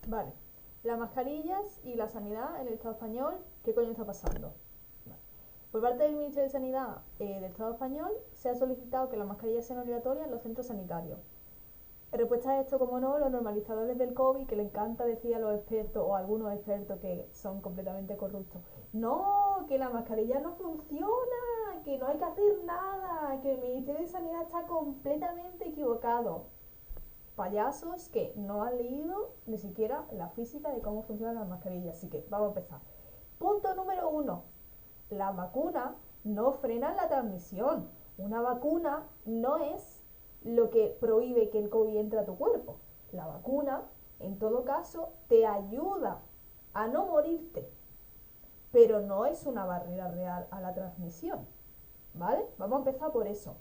Vale. Las mascarillas y la sanidad en el Estado español, ¿qué coño está pasando? Vale. Por parte del Ministerio de Sanidad del Estado español se ha solicitado que las mascarillas sean obligatorias en los centros sanitarios. En respuesta a esto, como no, los normalizadores del COVID, que le encanta decir a los expertos o a algunos expertos que son completamente corruptos, no, que la mascarilla no funciona, que no hay que hacer nada, que el Ministerio de Sanidad está completamente equivocado. Payasos que no han leído ni siquiera la física de cómo funcionan las mascarillas. Así que vamos a empezar. Punto número uno. Las vacunas no frenan la transmisión. Una vacuna no es lo que prohíbe que el COVID entre a tu cuerpo. La vacuna, en todo caso, te ayuda a no morirte, pero no es una barrera real a la transmisión. ¿Vale? Vamos a empezar por eso.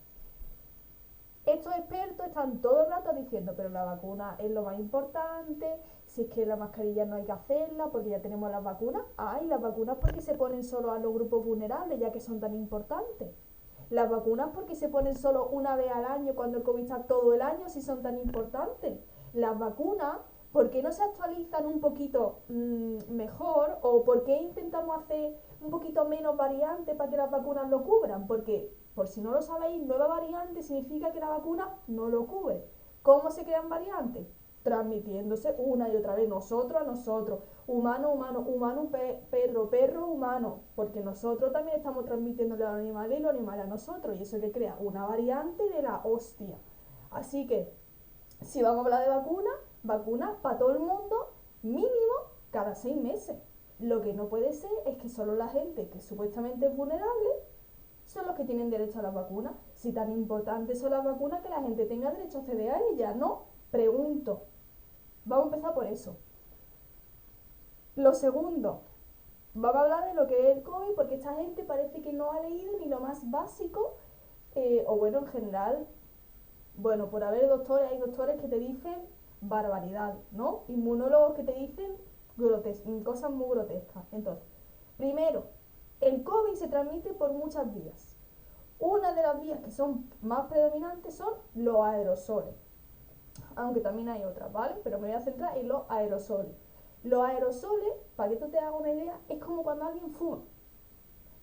Estos expertos están todo el rato diciendo, pero la vacuna es lo más importante, si es que la mascarilla no hay que hacerla porque ya tenemos las vacunas. Ay, las vacunas porque se ponen solo a los grupos vulnerables, ya que son tan importantes. Las vacunas porque se ponen solo una vez al año cuando el COVID está todo el año, si son tan importantes. Las vacunas, ¿por qué no se actualizan un poquito mejor? ¿O por qué intentamos hacer un poquito menos variantes para que las vacunas lo cubran? Porque, por si no lo sabéis, nueva variante significa que la vacuna no lo cubre. ¿Cómo se crean variantes? Transmitiéndose una y otra vez, nosotros a nosotros, humano, humano, humano, perro, perro, humano, porque nosotros también estamos transmitiéndole a los animales y los animales a nosotros, y eso que crea una variante de la hostia. Así que, si vamos a hablar de vacunas, vacunas para todo el mundo, mínimo cada 6 meses. Lo que no puede ser es que solo la gente que supuestamente es vulnerable son los que tienen derecho a las vacunas. Si tan importantes son las vacunas, que la gente tenga derecho a acceder a ellas, ¿no? Pregunto. Vamos a empezar por eso. Lo segundo, vamos a hablar de lo que es el COVID, porque esta gente parece que no ha leído ni lo más básico, o bueno, en general, bueno, por haber doctores, hay doctores que te dicen barbaridad, ¿no? Inmunólogos que te dicen cosas muy grotescas. Entonces, primero, el COVID se transmite por muchas vías. Una de las vías que son más predominantes son los aerosoles, aunque también hay otras, ¿vale? Pero me voy a centrar en los aerosoles. Los aerosoles, para que tú te hagas una idea, es como cuando alguien fuma.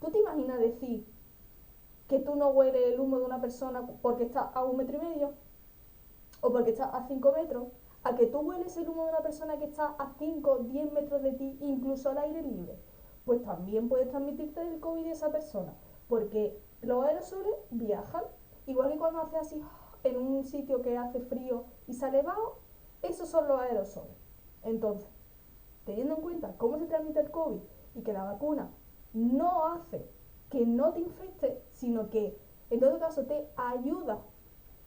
¿Tú te imaginas decir que tú no hueles el humo de una persona porque está a 1,5 metros o porque está a 5 metros? A que tú hueles el humo de una persona que está a 5, 10 metros de ti, incluso al aire libre, pues también puedes transmitirte el COVID de esa persona, porque los aerosoles viajan, igual que cuando hace así en un sitio que hace frío y sale bajo, esos son los aerosoles. Entonces, teniendo en cuenta cómo se transmite el COVID y que la vacuna no hace que no te infecte, sino que en todo caso te ayuda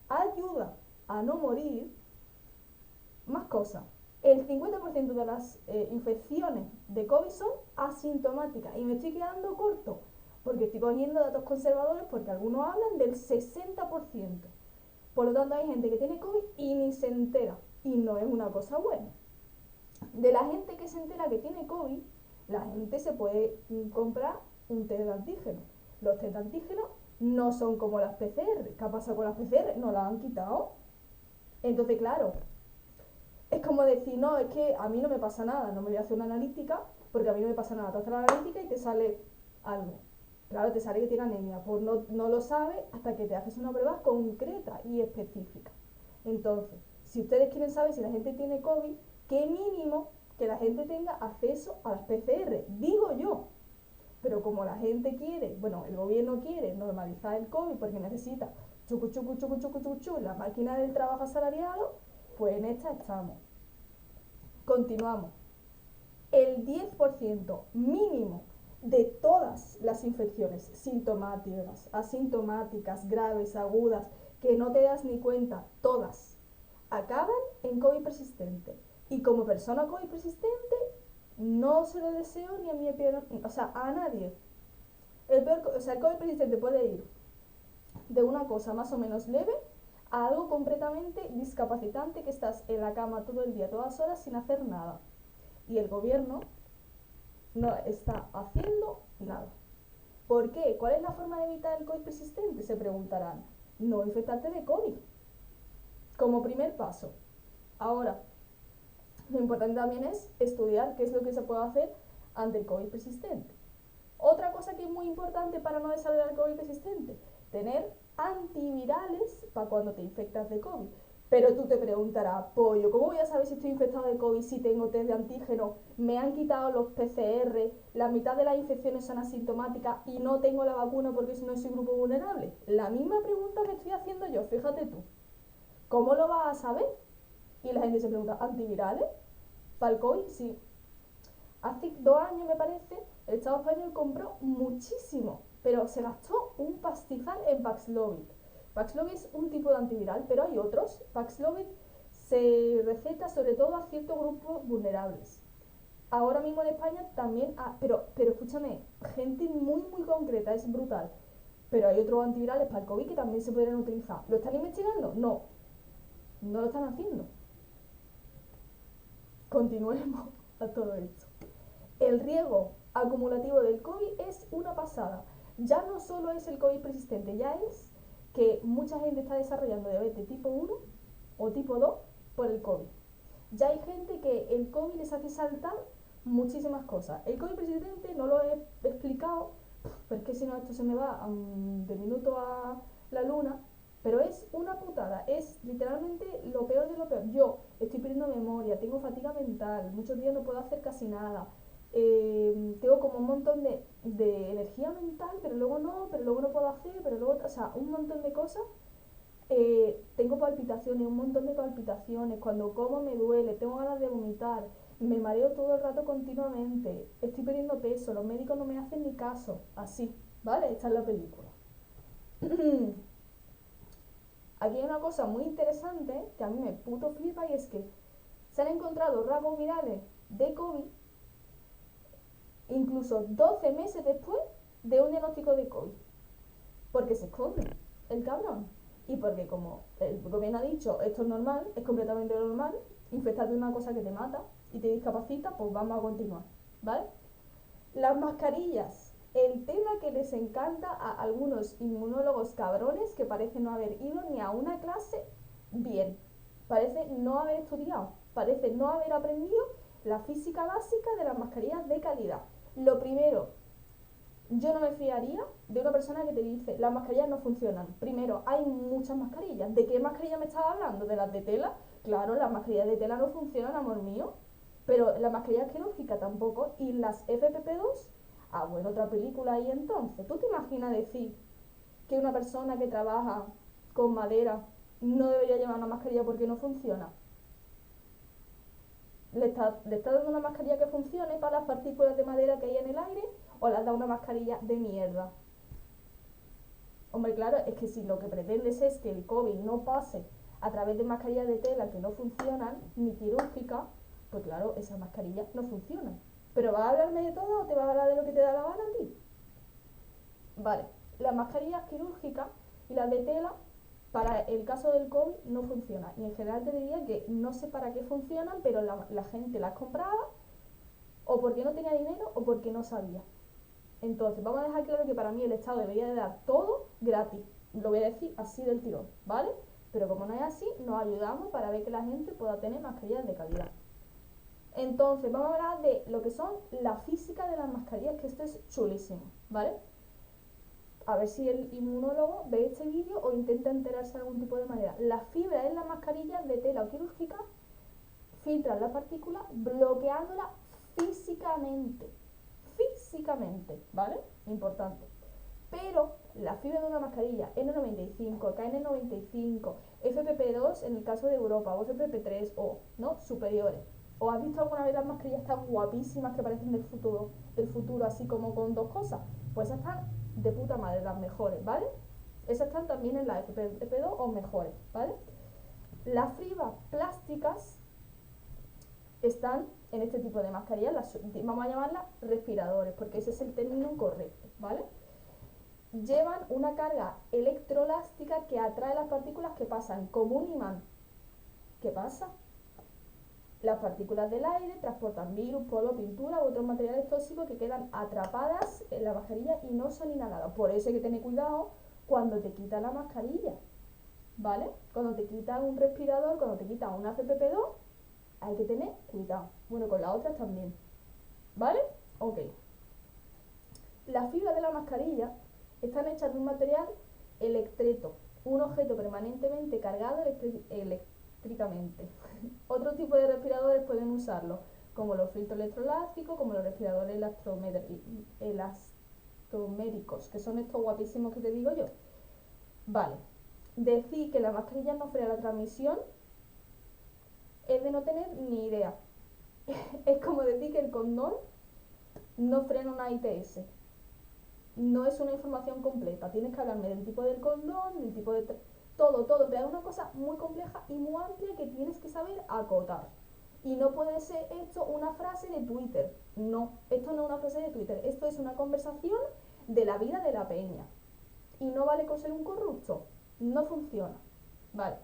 a no morir. Más cosas. El 50% de las infecciones de COVID son asintomáticas. Y me estoy quedando corto porque estoy cogiendo datos conservadores, porque algunos hablan del 60%. Por lo tanto, hay gente que tiene COVID y ni se entera. Y no es una cosa buena. De la gente que se entera que tiene COVID, la gente se puede comprar un test de antígeno. Los test de antígeno no son como las PCR. ¿Qué ha pasado con las PCR? No las han quitado. Entonces, claro, es como decir, no, es que a mí no me pasa nada, no me voy a hacer una analítica, porque a mí no me pasa nada. Te haces la analítica y te sale algo. Claro, te sale que tiene anemia. Pues no lo sabes hasta que te haces una prueba concreta y específica. Entonces, si ustedes quieren saber si la gente tiene COVID, qué mínimo que la gente tenga acceso a las PCR, digo yo. Pero como la gente quiere, bueno, el gobierno quiere normalizar el COVID porque necesita chucu chucu chucu chucu chucu, chucu la máquina del trabajo asalariado, pues en esta estamos. Continuamos. El 10% mínimo de todas las infecciones sintomáticas, asintomáticas, graves, agudas, que no te das ni cuenta, todas, acaban en COVID persistente. Y como persona COVID persistente, no se lo deseo ni a mi peor, o sea, a nadie. El COVID persistente puede ir de una cosa más o menos leve a algo completamente discapacitante, que estás en la cama todo el día, todas horas, sin hacer nada. Y el gobierno no está haciendo nada. ¿Por qué? ¿Cuál es la forma de evitar el COVID persistente? Se preguntarán. No infectarte de COVID, como primer paso. Ahora, lo importante también es estudiar qué es lo que se puede hacer ante el COVID persistente. Otra cosa que es muy importante para no desarrollar el COVID persistente, tener antivirales para cuando te infectas de COVID. Pero tú te preguntarás, pollo, ¿cómo voy a saber si estoy infectado de COVID si tengo test de antígeno? Me han quitado los PCR, la mitad de las infecciones son asintomáticas y no tengo la vacuna porque si no soy grupo vulnerable. La misma pregunta que estoy haciendo yo, fíjate tú. ¿Cómo lo vas a saber? Y la gente se pregunta, ¿antivirales? ¿Para el COVID? Sí. Hace 2 años, me parece, el Estado español compró muchísimo, pero se gastó un pastizal en Paxlovid. Paxlovid es un tipo de antiviral, pero hay otros. Paxlovid se receta sobre todo a ciertos grupos vulnerables. Ahora mismo en España también, pero escúchame, gente muy concreta, es brutal. Pero hay otros antivirales para el COVID que también se podrían utilizar. ¿Lo están investigando? No, no lo están haciendo. Continuemos a todo esto. El riesgo acumulativo del COVID es una pasada. Ya no solo es el COVID persistente, ya es que mucha gente está desarrollando diabetes tipo 1 o tipo 2 por el COVID. Ya hay gente que el COVID les hace saltar muchísimas cosas. El COVID persistente no lo he explicado, pero es que si no esto se me va de minuto a la luna, pero es una putada, es literalmente lo peor de lo peor. Yo estoy perdiendo memoria, tengo fatiga mental, muchos días no puedo hacer casi nada. Tengo como un montón de energía mental, pero luego no puedo hacer, pero luego, o sea, un montón de cosas. Tengo palpitaciones, un montón de palpitaciones, cuando como me duele, tengo ganas de vomitar, me mareo todo el rato continuamente, estoy perdiendo peso, los médicos no me hacen ni caso, así, ¿vale? Esta es la película. Aquí hay una cosa muy interesante que a mí me puto flipa y es que se han encontrado rasgos virales de COVID incluso 12 meses después de un diagnóstico de COVID. Porque se esconde el cabrón. Y porque como el gobierno ha dicho, esto es normal, es completamente normal, infectarte de una cosa que te mata y te discapacita, pues vamos a continuar, ¿vale? Las mascarillas, el tema que les encanta a algunos inmunólogos cabrones que parecen no haber ido ni a una clase bien, parece no haber estudiado, parece no haber aprendido la física básica de las mascarillas de calidad. Lo primero, yo no me fiaría de una persona que te dice las mascarillas no funcionan. Primero, hay muchas mascarillas. ¿De qué mascarilla me estás hablando? ¿De las de tela? Claro, las mascarillas de tela no funcionan, amor mío. Pero la mascarilla quirúrgica tampoco. ¿Y las FFP2? Ah, bueno, otra película ahí entonces. ¿Tú te imaginas decir que una persona que trabaja con madera no debería llevar una mascarilla porque no funciona? ¿Le está dando una mascarilla que funcione para las partículas de madera que hay en el aire o le da una mascarilla de mierda? Hombre, claro, es que si lo que pretendes es que el COVID no pase a través de mascarillas de tela que no funcionan, ni quirúrgicas, pues claro, esas mascarillas no funcionan. ¿Pero vas a hablarme de todo o te vas a hablar de lo que te da la gana a ti? Vale, las mascarillas quirúrgicas y las de tela para el caso del COVID no funcionan. Y en general te diría que no sé para qué funcionan, pero la gente las compraba o porque no tenía dinero o porque no sabía. Entonces, vamos a dejar claro que para mí el Estado debería de dar todo gratis. Lo voy a decir así del tirón, ¿vale? Pero como no es así, nos ayudamos para ver que la gente pueda tener mascarillas de calidad. Entonces, vamos a hablar de lo que son la física de las mascarillas, que esto es chulísimo, ¿vale? A ver si el inmunólogo ve este vídeo o intenta enterarse de algún tipo de manera. Las fibras en la mascarilla de tela o quirúrgica filtran la partícula bloqueándola físicamente. Físicamente, ¿vale? Importante. Pero la fibra de una mascarilla N95, KN95, FPP2 en el caso de Europa, o FPP3 o no superiores. ¿O has visto alguna vez las mascarillas tan guapísimas que parecen del futuro así como con dos cosas? Pues esas están de puta madre, las mejores, ¿vale? Esas están también en la FPP2 o mejores, ¿vale? Las fibras plásticas están en este tipo de mascarillas, vamos a llamarlas respiradores, porque ese es el término correcto, ¿vale? Llevan una carga electrolástica que atrae las partículas que pasan como un imán. ¿Qué pasa? Las partículas del aire transportan virus, polvo, pintura u otros materiales tóxicos que quedan atrapadas en la mascarilla y no son inhaladas. Por eso hay que tener cuidado cuando te quitan la mascarilla, ¿vale? Cuando te quitan un respirador, cuando te quitan una FPP2, hay que tener cuidado. Bueno, con las otras también. ¿Vale? Ok. Las fibras de la mascarilla están hechas de un material electreto, un objeto permanentemente cargado eléctricamente. Otro tipo de respiradores pueden usarlo, como los filtros electroelásticos, como los respiradores elastoméricos, que son estos guapísimos que te digo yo. Vale. Decir que la mascarilla no frena la transmisión es de no tener ni idea. Es como decir que el condón no frena una ITS. No es una información completa. Tienes que hablarme del tipo del condón, del tipo de... todo, pero es una cosa muy compleja y muy amplia que tienes que saber acotar. Y no puede ser esto una frase de Twitter. No, esto no es una frase de Twitter. Esto es una conversación de la vida de la peña. Y no vale con ser un corrupto. No funciona. Vale.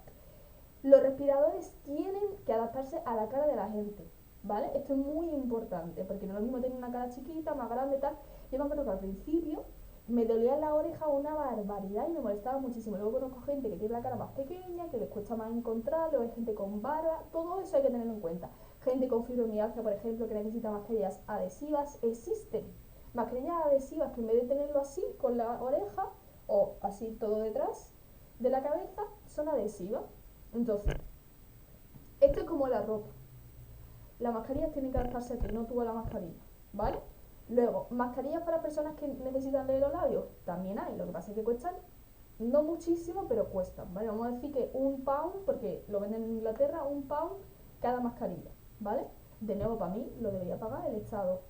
Los respiradores tienen que adaptarse a la cara de la gente, ¿vale? Esto es muy importante, porque no es lo mismo tener una cara chiquita, más grande, tal. Yo me acuerdo que al principio me dolía en la oreja una barbaridad y me molestaba muchísimo. Luego conozco gente que tiene la cara más pequeña, que les cuesta más encontrarlo, hay gente con barba, todo eso hay que tenerlo en cuenta. Gente con fibromialgia, por ejemplo, que necesita mascarillas adhesivas, existen. Mascarillas adhesivas que en vez de tenerlo así, con la oreja, o así todo detrás de la cabeza, son adhesivas. Entonces, esto es como la ropa. Las mascarillas tienen que adaptarse a ti, no tú a la mascarilla, ¿vale? Luego, mascarillas para personas que necesitan leer los labios, también hay. Lo que pasa es que cuestan no muchísimo, pero cuestan, ¿vale? Vamos a decir que £1, porque lo venden en Inglaterra, £1 cada mascarilla, ¿vale? De nuevo, para mí lo debería pagar el Estado.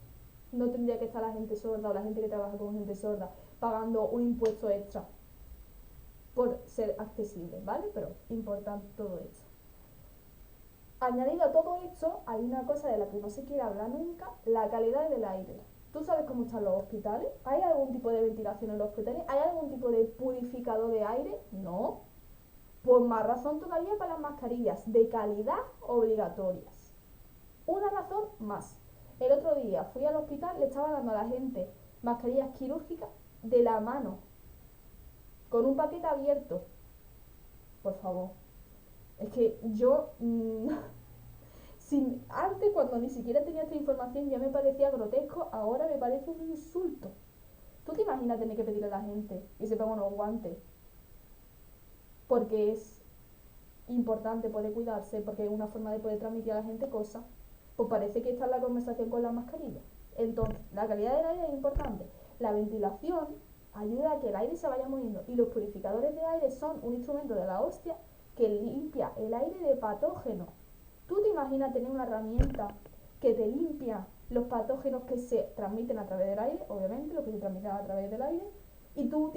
No tendría que estar la gente sorda o la gente que trabaja con gente sorda pagando un impuesto extra por ser accesible, ¿vale? Pero importante todo esto. Añadido a todo esto, hay una cosa de la que no se quiere hablar nunca, la calidad del aire. ¿Tú sabes cómo están los hospitales? ¿Hay algún tipo de ventilación en los hospitales? ¿Hay algún tipo de purificador de aire? No. Pues más razón todavía para las mascarillas de calidad obligatorias. Una razón más. El otro día fui al hospital, le estaba dando a la gente mascarillas quirúrgicas de la mano, con un paquete abierto. Por favor. Es que yo... antes, cuando ni siquiera tenía esta información, ya me parecía grotesco, ahora me parece un insulto. ¿Tú te imaginas tener que pedirle a la gente que se ponga unos guantes? Porque es importante poder cuidarse, porque es una forma de poder transmitir a la gente cosas. Pues parece que esta es la conversación con la mascarilla. Entonces, la calidad del aire es importante. La ventilación ayuda a que el aire se vaya moviendo. Y los purificadores de aire son un instrumento de la hostia que limpia el aire de patógenos. ¿Tú te imaginas tener una herramienta que te limpia los patógenos que se transmiten a través del aire? Obviamente, los que se transmiten a través del aire. Y tú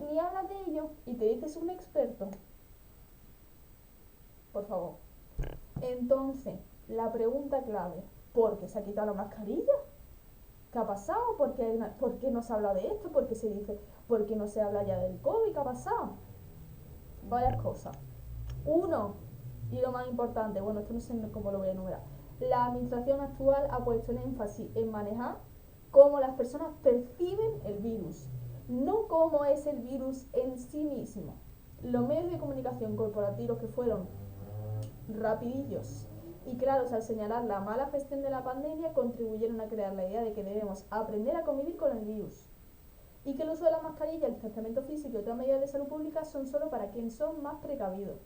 ni hablas de ello y te dices un experto. Por favor. Entonces, la pregunta clave, ¿por qué se ha quitado la mascarilla? ¿Qué ha pasado? ¿Por qué no se habla de esto? ¿Por qué se dice? ¿Por qué no se habla ya del COVID? ¿Qué ha pasado? Varias cosas. Uno, y lo más importante, bueno, esto no sé cómo lo voy a enumerar. La administración actual ha puesto el énfasis en manejar cómo las personas perciben el virus, no cómo es el virus en sí mismo. Los medios de comunicación corporativos que fueron rapidillos y claros al señalar la mala gestión de la pandemia contribuyeron a crear la idea de que debemos aprender a convivir con el virus y que el uso de la mascarilla, el distanciamiento físico y otras medidas de salud pública son solo para quienes son más precavidos.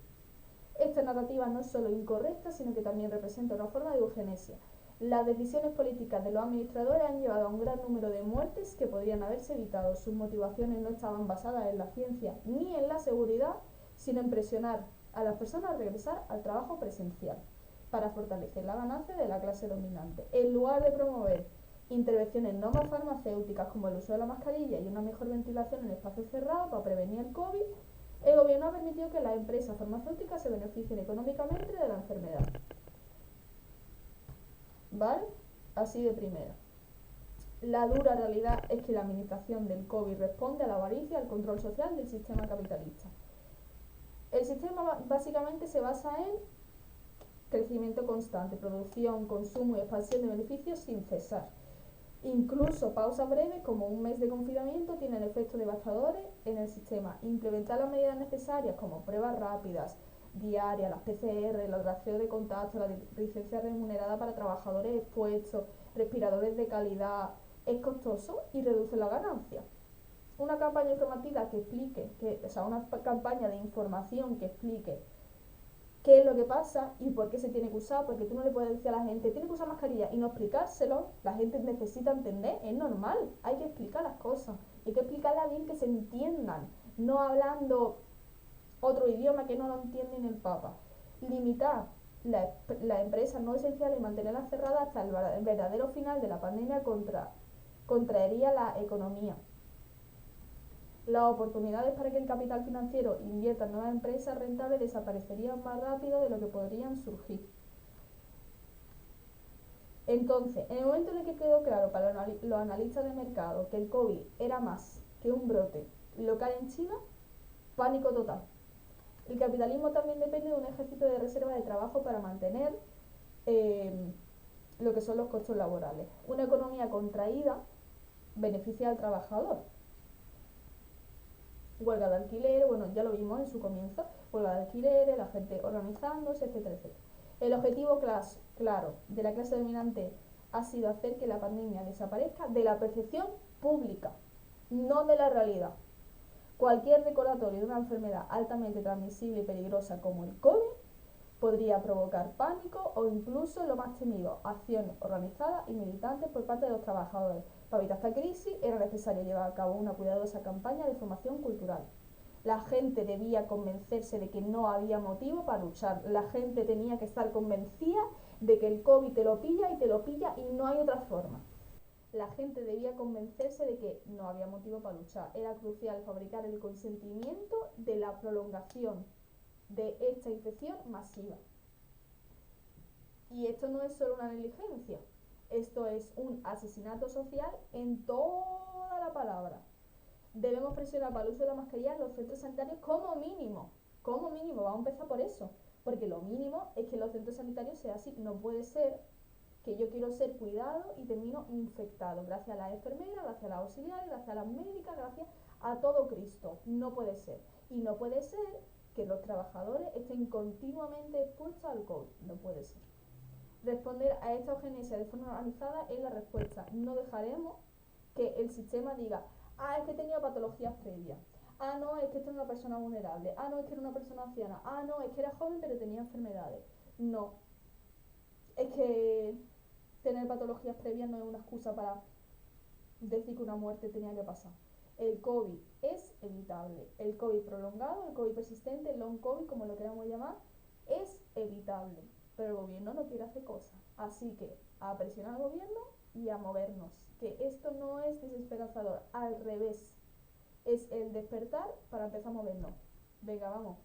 Esta narrativa no es solo incorrecta, sino que también representa una forma de eugenesia. Las decisiones políticas de los administradores han llevado a un gran número de muertes que podrían haberse evitado. Sus motivaciones no estaban basadas en la ciencia ni en la seguridad, sino en presionar a las personas a regresar al trabajo presencial para fortalecer la ganancia de la clase dominante. En lugar de promover intervenciones no farmacéuticas como el uso de la mascarilla y una mejor ventilación en espacios cerrados para prevenir el COVID, el gobierno ha permitido que las empresas farmacéuticas se beneficien económicamente de la enfermedad. ¿Vale? Así de primera. La dura realidad es que la administración del COVID responde a la avaricia y al control social del sistema capitalista. El sistema básicamente se basa en crecimiento constante, producción, consumo y expansión de beneficios sin cesar. Incluso pausas breves como un mes de confinamiento tienen efectos devastadores en el sistema. Implementar las medidas necesarias como pruebas rápidas, diarias, las PCR, los rastreos de contacto, la licencia remunerada para trabajadores expuestos, respiradores de calidad, es costoso y reduce la ganancia. Una campaña informativa que explique, una campaña de información que explique qué es lo que pasa y por qué se tiene que usar, porque tú no le puedes decir a la gente, tiene que usar mascarilla y no explicárselo, la gente necesita entender, es normal, hay que explicar las cosas, hay que explicarlas bien, que se entiendan, no hablando otro idioma que no lo entiende ni el Papa. Limitar las empresas no esenciales y mantenerlas cerradas hasta el verdadero final de la pandemia contraería la economía. Las oportunidades para que el capital financiero invierta en nuevas empresas rentables desaparecerían más rápido de lo que podrían surgir. Entonces, en el momento en el que quedó claro para los analistas de mercado que el COVID era más que un brote local en China, pánico total. El capitalismo también depende de un ejército de reserva de trabajo para mantener lo que son los costos laborales. Una economía contraída beneficia al trabajador. Huelga de alquiler, bueno, ya lo vimos en su comienzo, huelga de alquileres, la gente organizándose, etcétera, etcétera. El objetivo claro de la clase dominante ha sido hacer que la pandemia desaparezca de la percepción pública, no de la realidad. Cualquier recordatorio de una enfermedad altamente transmisible y peligrosa como el COVID podría provocar pánico o incluso lo más temido, acciones organizadas y militantes por parte de los trabajadores. Para evitar esta crisis era necesario llevar a cabo una cuidadosa campaña de formación cultural. La gente debía convencerse de que no había motivo para luchar. La gente tenía que estar convencida de que el COVID te lo pilla y no hay otra forma. La gente debía convencerse de que no había motivo para luchar. Era crucial fabricar el consentimiento de la prolongación de esta infección masiva. Y esto no es solo una negligencia, esto es un asesinato social en toda la palabra. Debemos presionar para el uso de la mascarilla en los centros sanitarios como mínimo, vamos a empezar por eso, porque lo mínimo es que los centros sanitarios sea así. No puede ser que yo quiero ser cuidado y termino infectado, gracias a las enfermeras, gracias a las auxiliares, gracias a las médicas, gracias a todo Cristo. No puede ser. Y no puede ser que los trabajadores estén continuamente expuestos al COVID. No puede ser. Responder a esta urgencia de forma organizada es la respuesta. No dejaremos que el sistema diga, es que tenía patologías previas, no, es que esta era una persona vulnerable, no, es que era una persona anciana, no, es que era joven pero tenía enfermedades. No, es que tener patologías previas no es una excusa para decir que una muerte tenía que pasar. El COVID es evitable. El COVID prolongado, el COVID persistente, el long COVID, como lo queramos llamar, es evitable. Pero el gobierno no quiere hacer cosas. Así que a presionar al gobierno y a movernos. Que esto no es desesperanzador, al revés. Es el despertar para empezar a movernos. Venga, vamos.